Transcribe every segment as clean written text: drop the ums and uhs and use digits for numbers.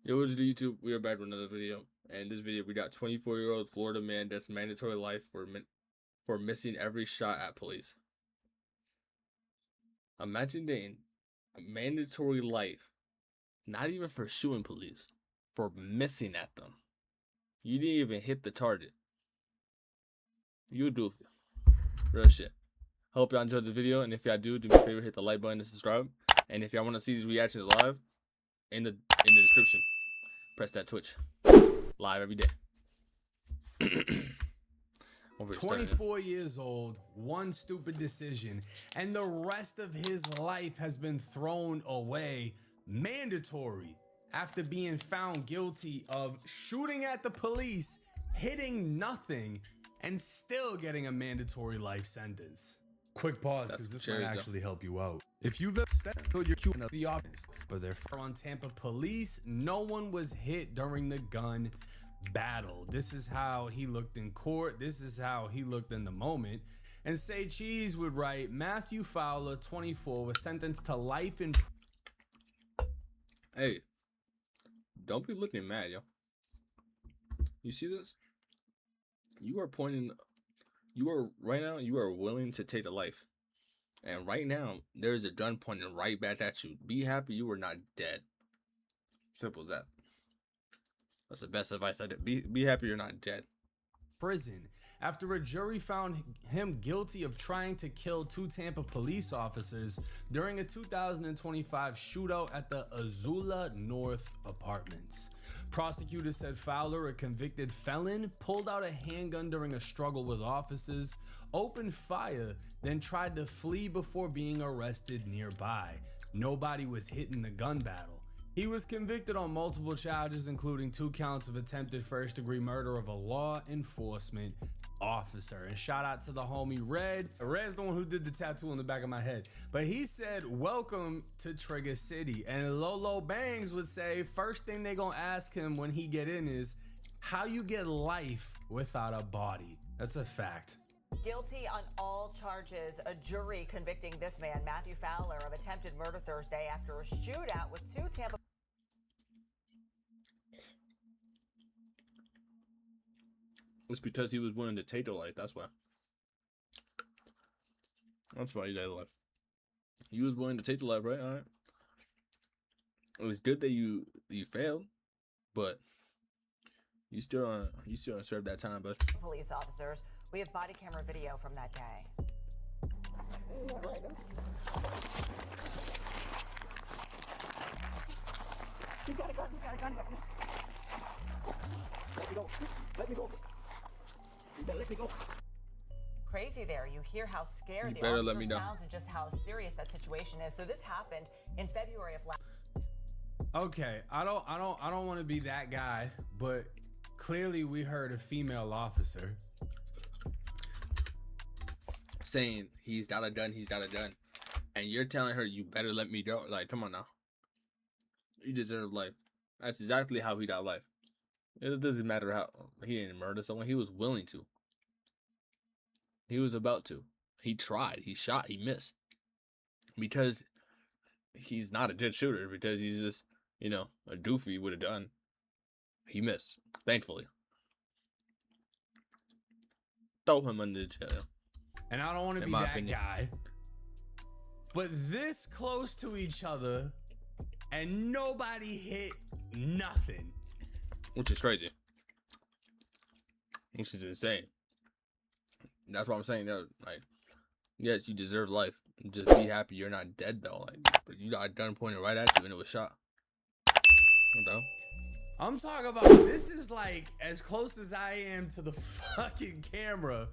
Yo, what's the YouTube? We are back with another video. And in this video, we got 24-year-old Florida man that's mandatory life for missing every shot at police. Imagine getting a mandatory life, not even for shooting police, for missing at them. You didn't even hit the target. You a doofy. Real shit. Hope y'all enjoyed this video, and if y'all do me a favor, hit the like button and subscribe. And if y'all want to see these reactions live, in the description, press that Twitch. Live every day. 24 years old, one stupid decision, and the rest of his life has been thrown away. Mandatory after being found guilty of shooting at the police, hitting nothing, and still getting a mandatory life sentence. Quick pause, because this might actually help you out. If you've extended your queue of the office, but they're on Tampa police, no one was hit during the gun battle. This is how he looked in court. This is how he looked in the moment. And Say Cheese would write, Matthew Fowler, 24, was sentenced to life in. Hey, don't be looking mad, yo. You see this? You are pointing. You are right now. You are willing to take a life, and right now there is a gun pointing right back at you. Be happy you were not dead. Simple as that. That's the best advice I did. Be happy you're not dead. Prison after a jury found him guilty of trying to kill two Tampa police officers during a 2025 shootout at the Azula North Apartments. Prosecutors said Fowler, a convicted felon, pulled out a handgun during a struggle with officers, opened fire, then tried to flee before being arrested nearby. Nobody was hit in the gun battle. He was convicted on multiple charges, including 2 counts of attempted first-degree murder of a law enforcement officer. And shout out to the homie Red. Red's the one who did the tattoo on the back of my head. But he said, welcome to Trigger City. And Lolo Bangs would say, first thing they gonna ask him when he get in is, how you get life without a body? That's a fact. Guilty on all charges, a jury convicting this man, Matthew Fowler, of attempted murder Thursday after a shootout with 2 Tampa. It's because he was willing to take the life. That's why. That's why he died alive. You was willing to take the life, right? All right. It was good that you failed, but you still on serve that time, but Police officers. We have body camera video from that day. He's got a gun. He's got a gun. Let me go. Let me go. You better let me go. Crazy there. You hear how scared the better let officer me know. sounds and just how serious that situation is. So this happened in February of last. Okay, I don't want to be that guy, but clearly we heard a female officer saying he's got a gun, and you're telling her you better let me go. Like, come on now. You deserve life. That's exactly how he got life. It doesn't matter how he didn't murder someone. He was willing to. He was about to. He tried. He shot. He missed. Because he's not a good shooter. Because he's just, a doofy with a gun. He missed. Thankfully. Throw him under the jail. And I don't want to be that guy, but this close to each other and nobody hit nothing. Which is crazy. Which is insane. That's what I'm saying. Like, yes, you deserve life. Just be happy you're not dead, though. Like, but you got a gun pointed right at you and it was shot. Okay. I'm talking about, this is like as close as I am to the fucking camera.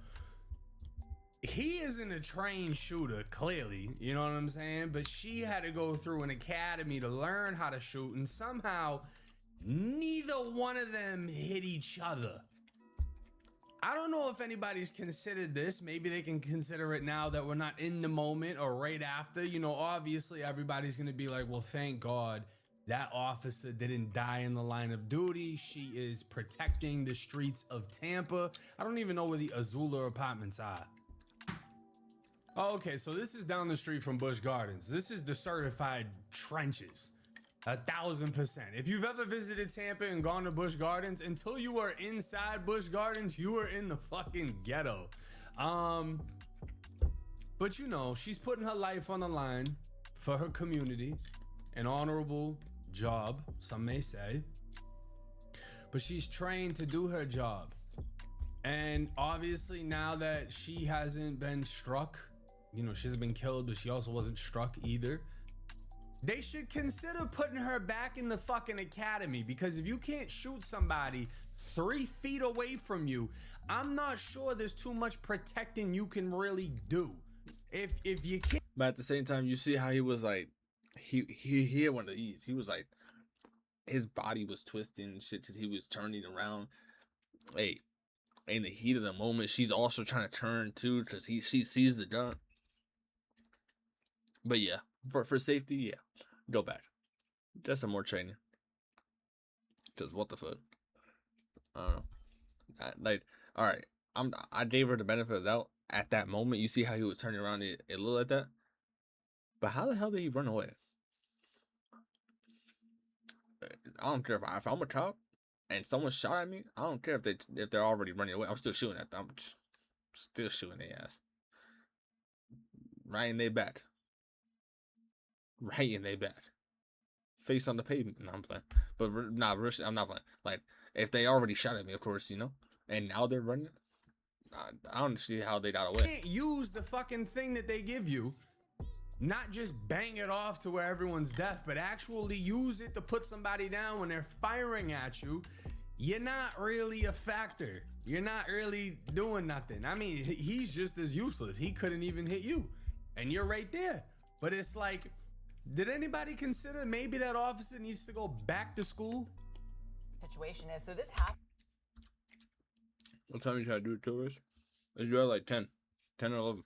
He isn't a trained shooter, clearly, you know what I'm saying? But she had to go through an academy to learn how to shoot, and somehow neither one of them hit each other. I don't know if anybody's considered this. Maybe they can consider it now that we're not in the moment or right after. Obviously everybody's gonna be like, well, thank God that officer didn't die in the line of duty. She is protecting the streets of Tampa. I don't even know where the Azula Apartments are. Oh, okay, so this is down the street from Busch Gardens. This is the certified trenches. 1,000%. If you've ever visited Tampa and gone to Busch Gardens, until you are inside Busch Gardens, you are in the fucking ghetto. But you know, she's putting her life on the line for her community, an honorable job, some may say. But she's trained to do her job. And obviously now that she hasn't been struck, you know, she hasn't been killed, but she also wasn't struck either. They should consider putting her back in the fucking academy, because if you can't shoot somebody 3 feet away from you, I'm not sure there's too much protecting you can really do. If you can't. But at the same time, you see how he was like, he had one of these. He was like, his body was twisting and shit because he was turning around. Hey, in the heat of the moment, she's also trying to turn too because she sees the gun. But yeah, for safety, yeah, go back. Just some more training. Cause what the fuck? I don't know. All right, I gave her the benefit of the doubt. At that moment, you see how he was turning around. It looked like that. But how the hell did he run away? I don't care if I'm a cop and someone shot at me. I don't care if they're already running away. I'm still shooting at them. I'm still shooting their ass. Right in their back. Right in their back. Face on the pavement. No, I'm playing. But nah, I'm not playing. Like, if they already shot at me, of course, you know. And now they're running. I don't see how they got away. You can't use the fucking thing that they give you. Not just bang it off to where everyone's deaf, but actually use it to put somebody down when they're firing at you. You're not really a factor. You're not really doing nothing. I mean, he's just as useless. He couldn't even hit you. And you're right there. But it's like, did anybody consider maybe that officer needs to go back to school? Situation is, so this happened. What time you try to do it to us? Let's do it like 10 or 11.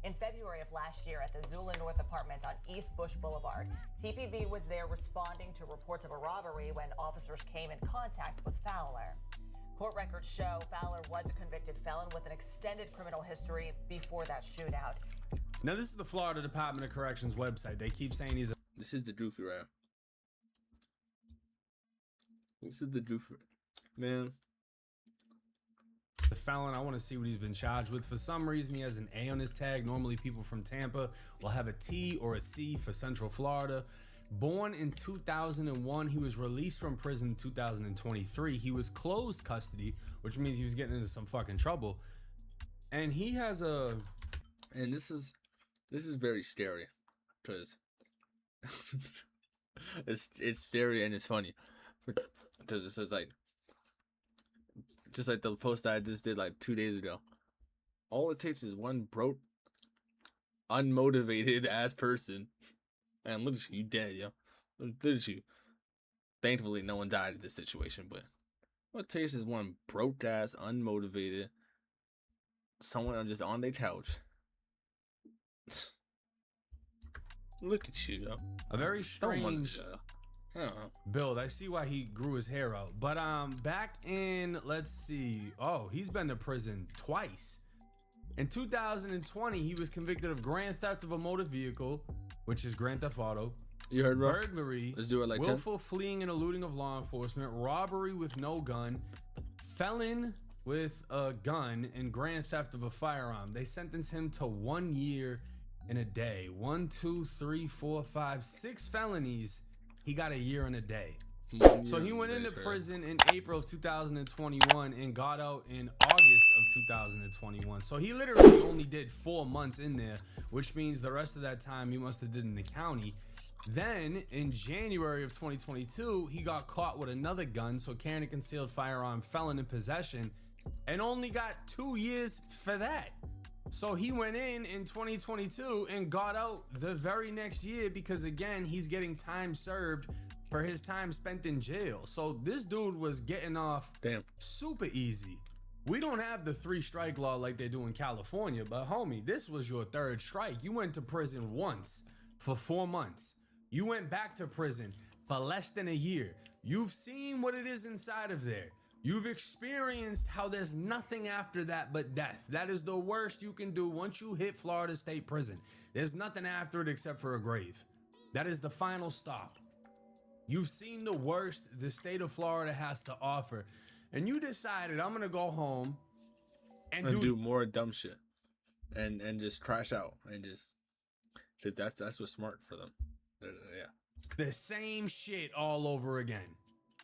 In February of last year at the Zula North apartment on East Bush Boulevard. TPV was there responding to reports of a robbery when officers came in contact with Fowler. Court records show Fowler was a convicted felon with an extended criminal history before that shootout. Now, this is the Florida Department of Corrections website. They keep saying he's a... This is the goofy rap. This is the goofy. Man. The felon. I want to see what he's been charged with. For some reason, he has an A on his tag. Normally, people from Tampa will have a T or a C for Central Florida. Born in 2001, he was released from prison in 2023. He was closed custody, which means he was getting into some fucking trouble. And he has a... And this is very scary because it's scary and it's funny because it says like, just like the post that I just did like 2 days ago. All it takes is one broke, unmotivated ass person, and look at you, you dead, yo. Look at you. Thankfully, no one died in this situation, but what it takes is one broke ass, unmotivated, someone just on their couch. Look at you, yo. A very strange build. I see why he grew his hair out. But back in, let's see. Oh, he's been to prison twice. In 2020, he was convicted of grand theft of a motor vehicle, which is Grand Theft Auto. You heard, bro? Burglary. Let's do it like willful fleeing and eluding of law enforcement, robbery with no gun, felon with a gun, and grand theft of a firearm. They sentenced him to 1 year and a day. 1, 2, 3, 4, 5, 6 felonies. He got a year and a day. So he went into prison in April of 2021 and got out in August of 2021. So he literally only did 4 months in there, which means the rest of that time he must have did in the county. Then in January of 2022, he got caught with another gun, so carrying a concealed firearm, felon in possession, and only got 2 years for that. So he went in 2022 and got out the very next year because, again, he's getting time served for his time spent in jail. So this dude was getting off super easy. We don't have the 3-strike law like they do in California, but homie, this was your 3rd strike. You went to prison once for 4 months. You went back to prison for less than a year. You've seen what it is inside of there. You've experienced how there's nothing after that but death. That is the worst you can do once you hit Florida State Prison. There's nothing after it except for a grave. That is the final stop. You've seen the worst the state of Florida has to offer, and you decided I'm gonna go home and do more dumb shit, and just crash out, and just because that's what's smart for them. Yeah. the same shit all over again.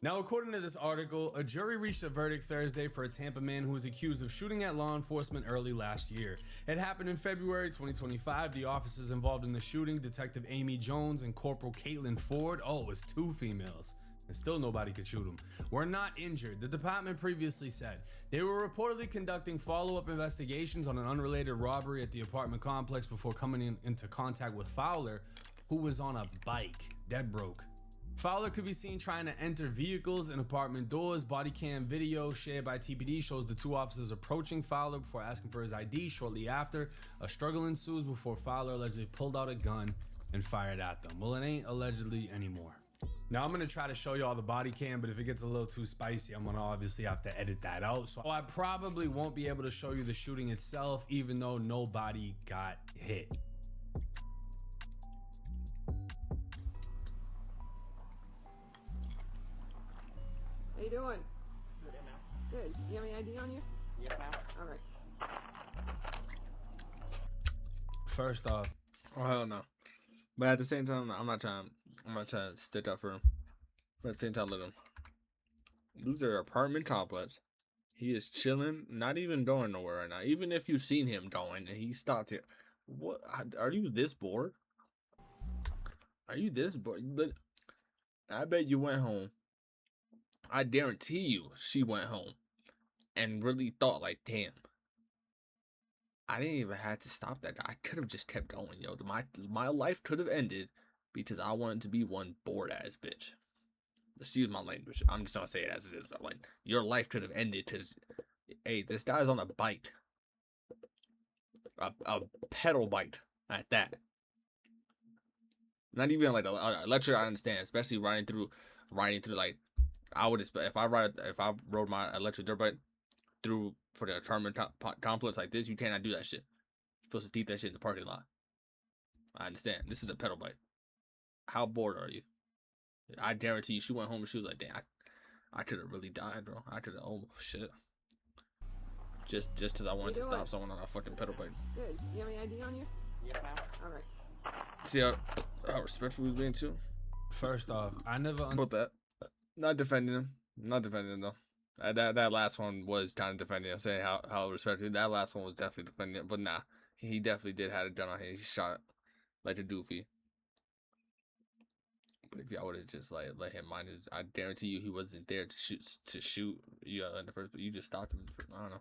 Now, according to this article, a jury reached a verdict Thursday for a Tampa man who was accused of shooting at law enforcement early last year. It happened in February 2025. The officers involved in the shooting, Detective Amy Jones and Corporal Caitlin Ford, oh, it was 2 females, and still nobody could shoot them, were not injured. The department previously said they were reportedly conducting follow-up investigations on an unrelated robbery at the apartment complex before coming into contact with Fowler, who was on a bike, dead broke. Fowler could be seen trying to enter vehicles and apartment doors. Body cam video shared by TPD shows the 2 officers approaching Fowler before asking for his ID. Shortly after, a struggle ensues before Fowler allegedly pulled out a gun and fired at them. Well, it ain't allegedly anymore. Now, I'm gonna try to show you all the body cam, but if it gets a little too spicy, I'm gonna obviously have to edit that out. So I probably won't be able to show you the shooting itself, even though nobody got hit. How you doing? Good, ma'am. Good. You have any ID on you? Yes, ma'am. All right. First off, Oh hell no. But at the same time, I'm not trying to stick up for him. But at the same time, let him. This is an apartment complex. He is chilling, not even going nowhere right now. Even if you've seen him going and he stopped here, what? Are you this bored? Are you this bored? I bet you went home. I guarantee you, she went home and really thought like, damn. I didn't even have to stop that guy. I could have just kept going, yo. My life could have ended because I wanted to be one bored ass bitch. Excuse my language. I'm just gonna say it as it is. Like, your life could have ended because, hey, this guy's on a bike, a pedal bike at that. Not even like a electric. I understand, especially riding through like, I would expect if I rode my electric dirt bike through for the apartment complex like this, you cannot do that shit. You're supposed to keep that shit in the parking lot. I understand. This is a pedal bike. How bored are you? I guarantee you, she went home and she was like, damn, I could have really died, bro. I could have, oh shit. Just because I wanted to stop someone on a fucking pedal bike. Good. You have any ID on you? Yes, ma'am. All right. See how respectful he was being too? first off, I never About that. Not defending him. Not defending him though. That last one was kind of defending him, saying how respectful. That last one was definitely defending him, but nah, he definitely did have a gun on him. He shot like a doofy. But if y'all would have just like let him mind his, I guarantee you he wasn't there to shoot you in the first. But you just stopped him. I don't know.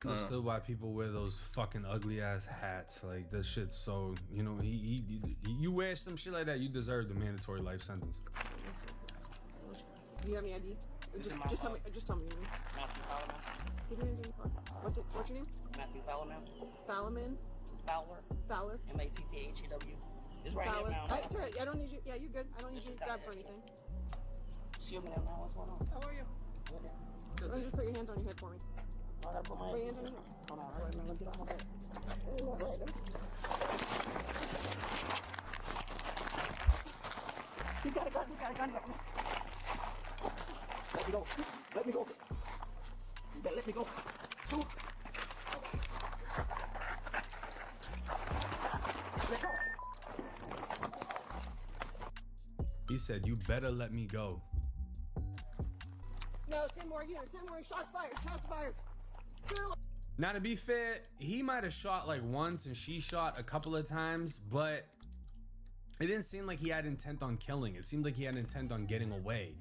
understood why people wear those fucking ugly ass hats. Like, this shit's so, you know, you wear some shit like that, you deserve the mandatory life sentence. Do you have any ID? Just tell me. Just tell me your name. Matthew Fowler, ma'am. Give me your name. What's your name? Matthew Fowler, ma'am. Fallman. Fowler. Fowler. MATTHEW. It's right Fowler. here, ma'am. It's all right. I don't need you. Yeah, you're good. I don't need you to grab for anything. Shield me now. What's going on? How are you? Good. Let me just put your hands on your head for me. I gotta put my Put your hands on your head. Hold on. All right, man. Let me get off my head. He's got a gun. He's got a gun. Let me go. Let me go. You better let me go. Shoot. Let go. He said, "You better let me go." No, send more units. Send more. Shots fired. Shots fired. Kill. Now, to be fair, he might have shot like once and she shot a couple of times, but it didn't seem like he had intent on killing. It seemed like he had intent on getting away.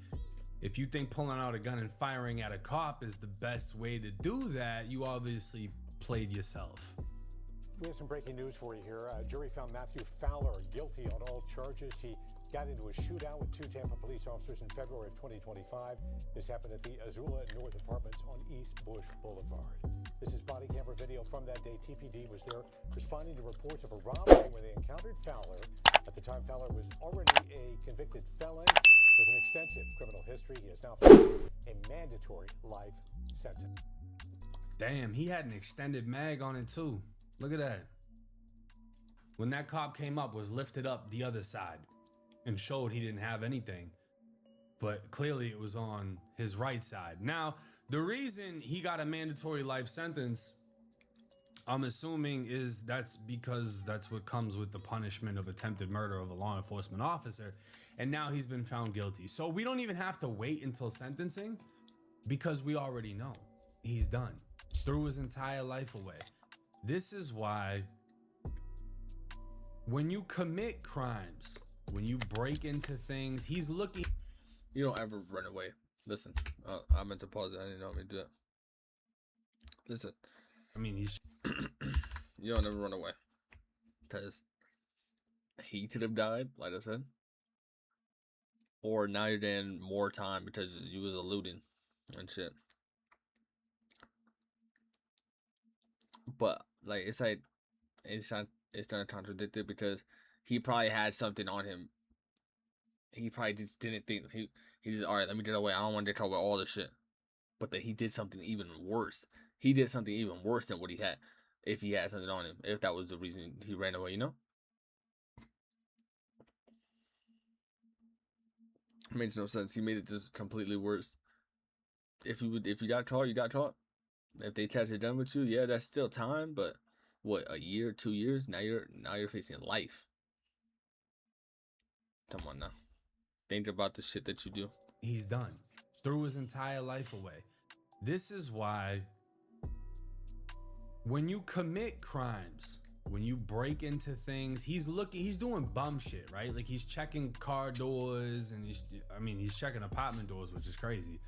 If you think pulling out a gun and firing at a cop is the best way to do that, you obviously played yourself. We have some breaking news for you here. A jury found Matthew Fowler guilty on all charges. He got into a shootout with 2 Tampa police officers in February of 2025. This happened at the Azula North Apartments on East Bush Boulevard. This is body camera video from that day. TPD was there responding to reports of a robbery when they encountered Fowler. At the time, Fowler was already a convicted felon with an extensive criminal history. He has now faced a mandatory life sentence. Damn, he had an extended mag on it too. Look at that. When that cop came up, was lifted up the other side and showed he didn't have anything. but clearly it was on his right side. Now, the reason he got a mandatory life sentence, I'm assuming, is that's because that's what comes with the punishment of attempted murder of a law enforcement officer. And now he's been found guilty. So we don't even have to wait until sentencing because we already know he's done. Threw his entire life away. This is why when you commit crimes, when you break into things, he's looking. You don't ever run away. Listen, I meant to pause it. I didn't know me to do that. Listen. I mean, he's. You don't ever run away. Because he could have died, like I said. Or now you're getting more time because you was eluding and shit. But, like, it's not gonna contradict it because he probably had something on him. He probably just didn't think he just, all right, let me get away. I don't want to get caught with all this shit. But that he did something even worse. He did something even worse than what he had. If he had something on him, if that was the reason he ran away, you know? It makes no sense. He made it just completely worse. If you got caught, you got caught. If they catch it done with you, yeah, that's still time. But what, a year, 2 years? Now you're facing life. Come on now. Think about the shit that you do. He's done. Threw his entire life away. This is why when you commit crimes, when you break into things, he's doing bum shit, right? Like he's checking car doors and he's checking apartment doors, which is crazy.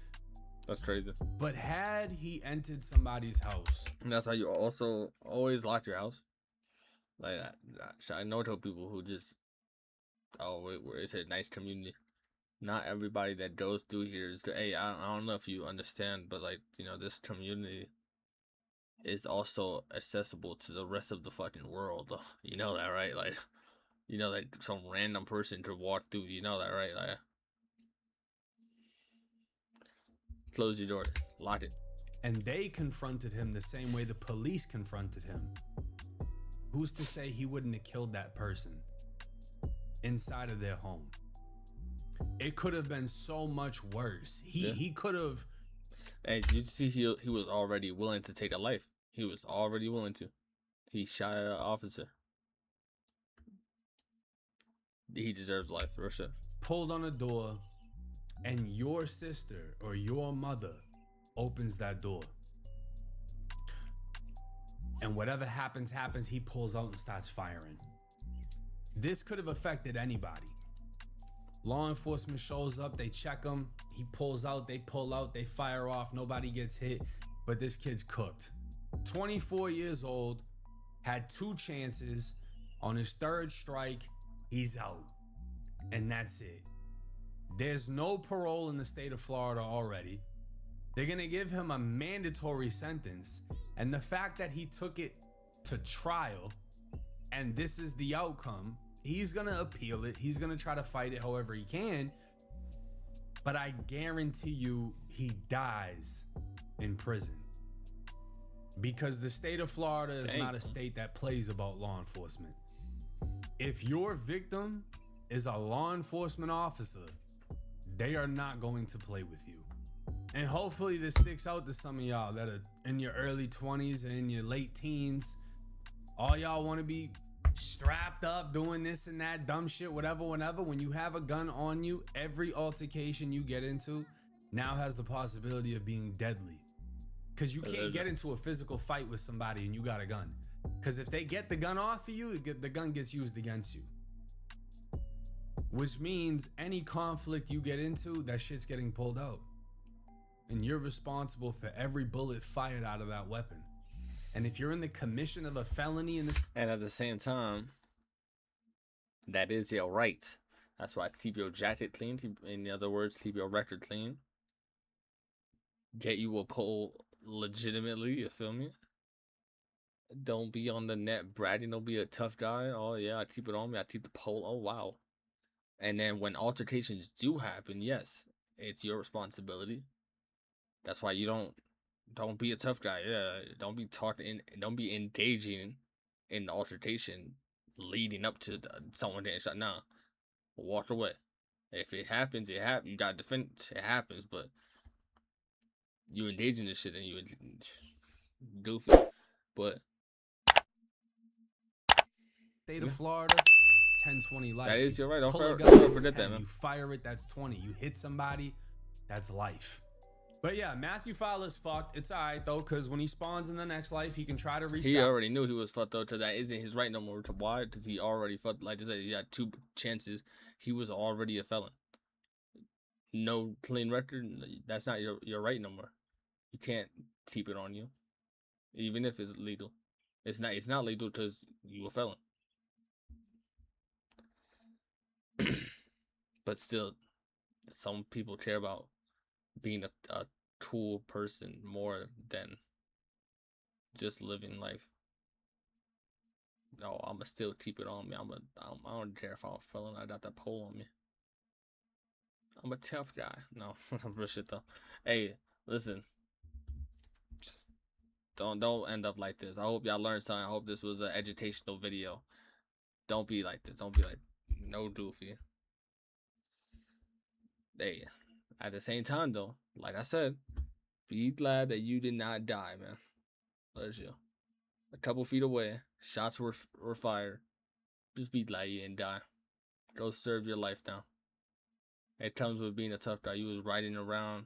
That's crazy. But had he entered somebody's house, and that's how you also always lock your house. Like I know to people who just, it's a nice community. Not everybody that goes through here is, hey, I don't know if you understand, but like, you know, this community is also accessible to the rest of the fucking world. You know that, right? Like, you know that some random person could walk through. You know that, right? Like, close your door, lock it. And they confronted him the same way the police confronted him. Who's to say he wouldn't have killed that person inside of their home? It could have been so much worse. He could have. And you see, he was already willing to take a life. He was already willing to. He shot an officer. He deserves life for sure. Pulled on a door, and your sister or your mother opens that door. And whatever happens, he pulls out and starts firing. This could have affected anybody. Law enforcement shows up, they check him, he pulls out, they pull out, they fire off, nobody gets hit, but this kid's cooked. 24 years old, had 2 chances, on his 3rd strike, he's out. And that's it. There's no parole in the state of Florida already. They're gonna give him a mandatory sentence, and the fact that he took it to trial, and this is the outcome, he's gonna appeal it. He's gonna try to fight it however he can. But I guarantee you he dies in prison. Because the state of Florida is not a state that plays about law enforcement. If your victim is a law enforcement officer, they are not going to play with you. And hopefully this sticks out to some of y'all that are in your early 20s and in your late teens. All y'all want to be strapped up doing this and that dumb shit, whatever, whenever. When you have a gun on you, every altercation you get into now has the possibility of being deadly. Because you can't get into a physical fight with somebody and you got a gun. Because if they get the gun off of you, the gun gets used against you. Which means any conflict you get into, that shit's getting pulled out. And you're responsible for every bullet fired out of that weapon. And if you're in the commission of a felony in this... And at the same time, that is your right. That's why keep your jacket clean. In other words, keep your record clean. Get you a pole legitimately, you feel me? Don't be on the net bragging. Don't be a tough guy. Oh yeah, I keep it on me. I keep the pole. Oh wow. And then when altercations do happen, yes, it's your responsibility. That's why you don't be a tough guy. Yeah, don't be talking. Don't be engaging in the altercation leading up to someone getting shot. Nah, walk away. If it happens, it happens. You gotta defend. It happens, but you engage in this shit and you goofy. But State of Florida, 10-20 life. that is, you're right. Don't Pull a forget, gun, don't it's forget 10. that, man. You fire it, that's 20. You hit somebody, that's life. But yeah, Matthew Fowler's fucked. It's alright though, because when he spawns in the next life, he can try to restart. He already knew he was fucked though, because that isn't his right no more. Why? Because he already fucked. Like I said, he had 2 chances. He was already a felon. No clean record. That's not your right no more. You can't keep it on you, even if it's legal. It's not legal because you a felon. But still, some people care about being a cool person more than just living life. No, I'ma still keep it on me. I don't care if I'm a felon. I got that pole on me. I'm a tough guy. No, for shit though. Hey, listen. Don't end up like this. I hope y'all learned something. I hope this was an educational video. Don't be like this. Don't be like no goofy. Hey, at the same time though, like I said, be glad that you did not die, man. There's you. A couple feet away, shots were fired. Just be glad you didn't die. Go serve your life now. It comes with being a tough guy. You was riding around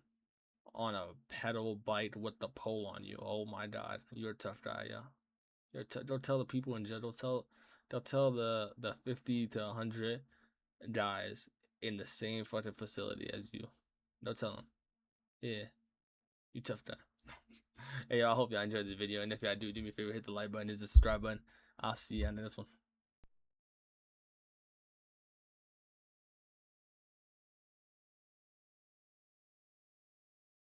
on a pedal bike with the pole on you. Oh my God, you're a tough guy, yeah. Don't tell the people in jail. They'll tell the 50 to 100 guys in the same fucking facility as you. Don't tell them. Yeah, you tough guy. Hey, I hope y'all enjoyed this video, and if y'all do me a favor, hit the like button, hit the subscribe button. I'll see you on the next one.